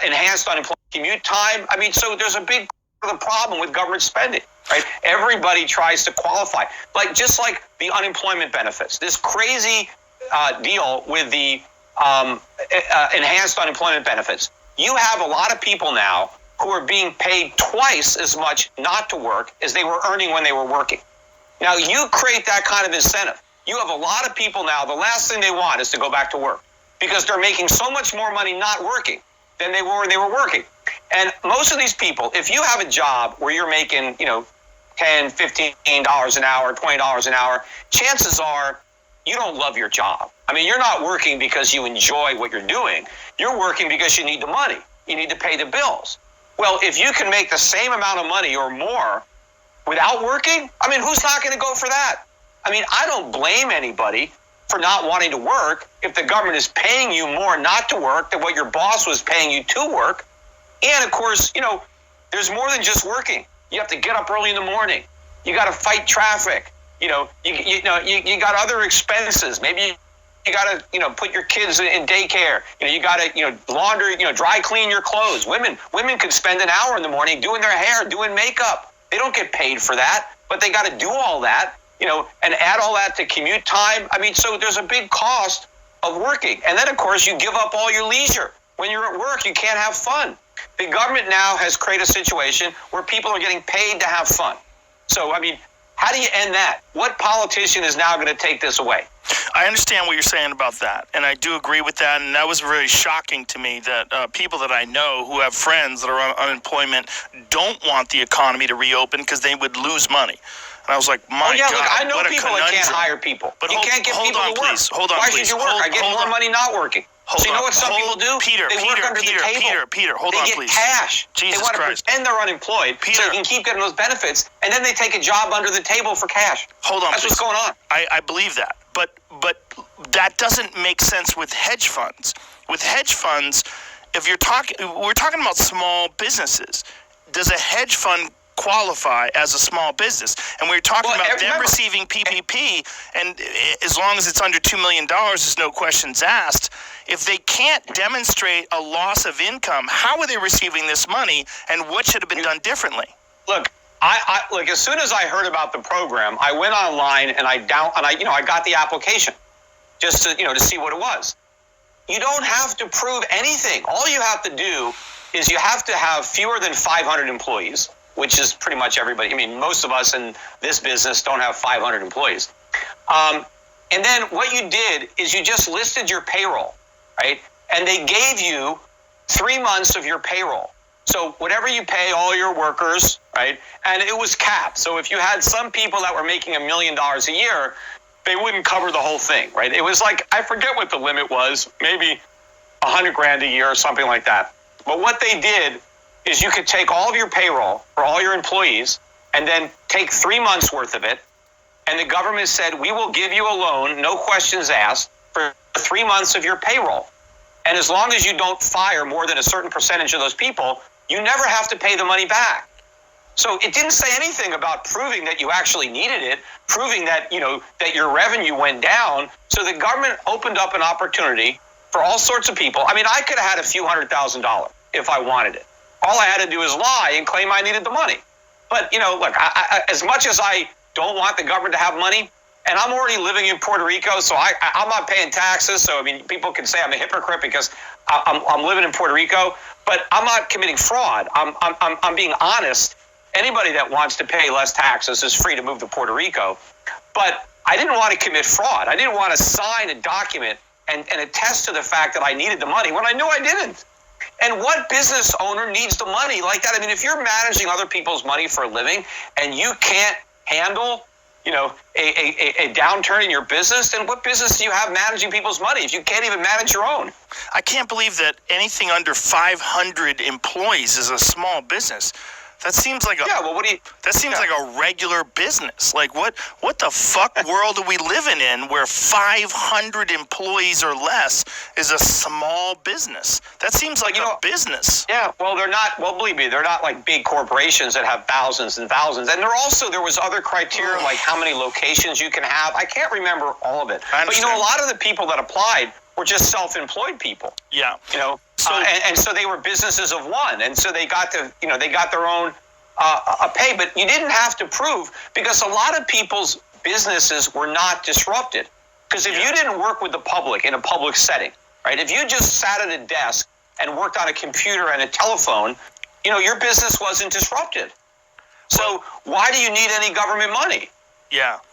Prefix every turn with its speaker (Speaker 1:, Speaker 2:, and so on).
Speaker 1: enhanced unemployment commute time. I mean, so there's a big problem with government spending, right? Everybody tries to qualify, just like the unemployment benefits. This crazy deal with the enhanced unemployment benefits. You have a lot of people now who are being paid twice as much not to work as they were earning when they were working. Now, you create that kind of incentive. You have a lot of people now, the last thing they want is to go back to work because they're making so much more money not working than they were when they were working. And most of these people, if you have a job where you're making, $10, $15 an hour, $20 an hour, chances are you don't love your job. I mean, you're not working because you enjoy what you're doing. You're working because you need the money. You need to pay the bills. Well, if you can make the same amount of money or more without working, I mean, who's not going to go for that? I mean, I don't blame anybody for not wanting to work if the government is paying you more not to work than what your boss was paying you to work. And of course, there's more than just working. You have to get up early in the morning. You got to fight traffic. You got other expenses. Maybe you got to, put your kids in daycare. You got to, launder, dry clean your clothes. Women could spend an hour in the morning doing their hair, doing makeup. They don't get paid for that, but they got to do all that, and add all that to commute time. I mean, so there's a big cost of working. And then, of course, you give up all your leisure. When you're at work, you can't have fun. The government now has created a situation where people are getting paid to have fun. So, I mean, how do you end that? What politician is now going to take this away?
Speaker 2: I understand what you're saying about that, and I do agree with that, and that was very shocking to me that people that I know who have friends that are on unemployment don't want the economy to reopen because they would lose money. And I was like, God,
Speaker 1: look, I know
Speaker 2: what
Speaker 1: people that can't hire people.
Speaker 2: But
Speaker 1: you can't get people to work.
Speaker 2: Hold on,
Speaker 1: Why
Speaker 2: please.
Speaker 1: should you work? I get more money not working. So you know what some people do?
Speaker 2: Peter,
Speaker 1: they work under the table.
Speaker 2: Peter, hold on, please.
Speaker 1: They get cash.
Speaker 2: Jesus
Speaker 1: they want
Speaker 2: Christ.
Speaker 1: to pretend they're unemployed so they can keep getting those benefits, and then they take a job under the table for cash.
Speaker 2: Hold on,
Speaker 1: That's
Speaker 2: please.
Speaker 1: what's going on.
Speaker 2: I believe that. But that doesn't make sense with hedge funds. With hedge funds, we're talking about small businesses. Does a hedge fund qualify as a small business? And we were talking about them receiving PPP, and as long as it's under $2 million, there's no questions asked. If they can't demonstrate a loss of income, how are they receiving this money, and what should have been done differently?
Speaker 1: Look, I as soon as I heard about the program, I went online and I got the application just to see what it was. You don't have to prove anything. All you have to do is you have to have fewer than 500 employees, which is pretty much everybody. I mean, most of us in this business don't have 500 employees. And then what you did is you just listed your payroll, right? And they gave you 3 months of your payroll. So whatever you pay all your workers, right? And it was capped. So if you had some people that were making $1 million a year, they wouldn't cover the whole thing, right? It was like, I forget what the limit was, maybe $100,000 a year or something like that. But what they did is you could take all of your payroll for all your employees and then take 3 months worth of it. And the government said, we will give you a loan, no questions asked, for 3 months of your payroll. And as long as you don't fire more than a certain percentage of those people, you never have to pay the money back. So it didn't say anything about proving that you actually needed it, proving that, that your revenue went down. So the government opened up an opportunity for all sorts of people. I mean, I could have had a few $100,000 if I wanted it. All I had to do is lie and claim I needed the money. But, look, I, as much as I don't want the government to have money, and I'm already living in Puerto Rico, so I'm not paying taxes. So, I mean, people can say I'm a hypocrite because I'm living in Puerto Rico, but I'm not committing fraud. I'm being honest. Anybody that wants to pay less taxes is free to move to Puerto Rico. But I didn't want to commit fraud. I didn't want to sign a document and attest to the fact that I needed the money when I knew I didn't. And what business owner needs the money like that? I mean, if you're managing other people's money for a living and you can't handle, a downturn in your business, then what business do you have managing people's money if you can't even manage your own?
Speaker 2: I can't believe that anything under 500 employees is a small business. That seems like like a regular business. Like what the fuck world are we living in where 500 employees or less is a small business? That seems like a business.
Speaker 1: Yeah, well, they're not. Well, believe me, they're not like big corporations that have thousands and thousands. And there was other criteria like how many locations you can have. I can't remember all of it. But a lot of the people that applied were just self-employed people.
Speaker 2: Yeah.
Speaker 1: and so they were businesses of one, and so they got their own pay, but you didn't have to prove, because a lot of people's businesses were not disrupted. Because if you didn't work with the public in a public setting, right? If you just sat at a desk and worked on a computer and a telephone, your business wasn't disrupted. So why do you need any government money?
Speaker 2: Yeah.